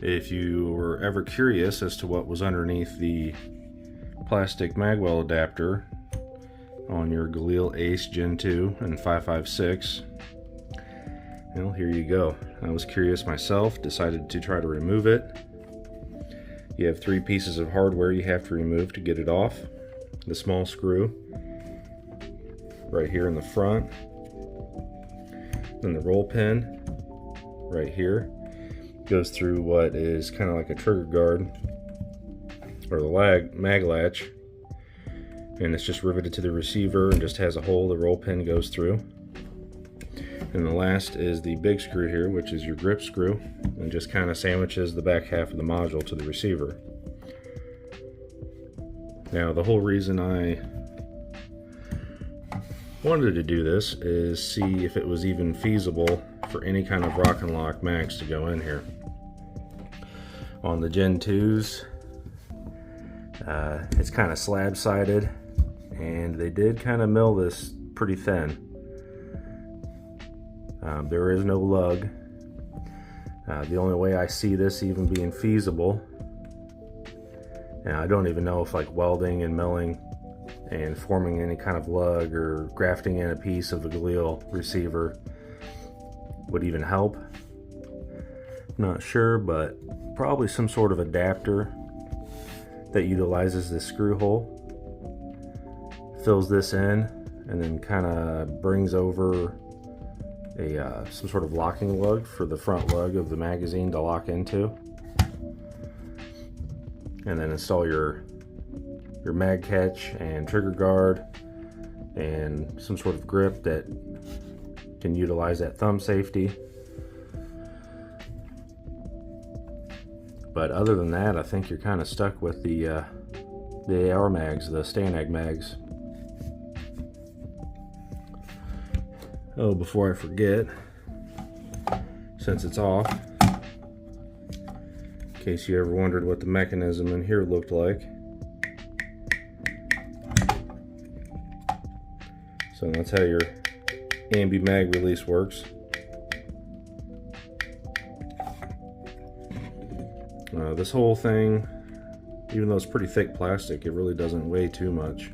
If you were ever curious as to what was underneath the plastic magwell adapter on your Galil Ace Gen 2 and 556, well, here you go. I was curious myself, decided to try to remove it. You have 3 pieces of hardware you have to remove to get it off. The small screw right here in the front, then the roll pin right here goes through what is kind of like a trigger guard or the mag latch, and it's just riveted to the receiver and just has a hole the roll pin goes through. And the last is the big screw here, which is your grip screw, and just kind of sandwiches the back half of the module to the receiver. Now, the whole reason I wanted to do this is see if it was even feasible for any kind of rock and lock mags to go in here. On the Gen 2s, it's kind of slab sided, and they did kind of mill this pretty thin. There is no lug. The only way I see this even being feasible, and I don't even know if like welding and milling and forming any kind of lug or grafting in a piece of the Galil receiver would even help. Not sure, but probably some sort of adapter that utilizes this screw hole, fills this in, and then kind of brings over some sort of locking lug for the front lug of the magazine to lock into, and then install your mag catch and trigger guard and some sort of grip that can utilize that thumb safety. But other than that, I think you're kind of stuck with the AR mags, the Stanag mags. Oh, before I forget, since it's off, in case you ever wondered what the mechanism in here looked like. So that's how your ambi mag release works. This whole thing, even though it's pretty thick plastic, it really doesn't weigh too much.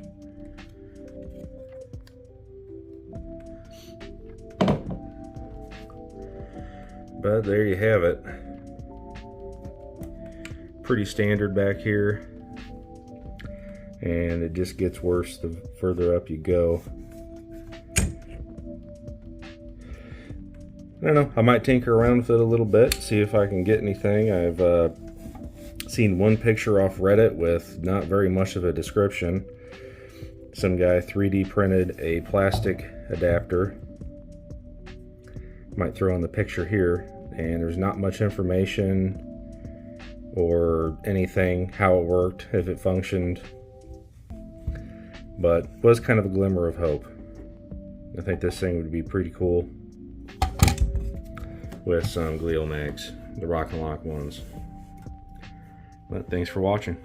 But there you have it. Pretty standard back here, and it just gets worse the further up you go. I don't know, I might tinker around with it a little bit, see if I can get anything. I've seen one picture off Reddit with not very much of a description. Some guy 3D printed a plastic adapter. Might throw in the picture here, and there's not much information or anything how it worked, if it functioned, but was kind of a glimmer of hope. I think this thing would be pretty cool with some Galil mags, the rock and lock ones. But thanks for watching.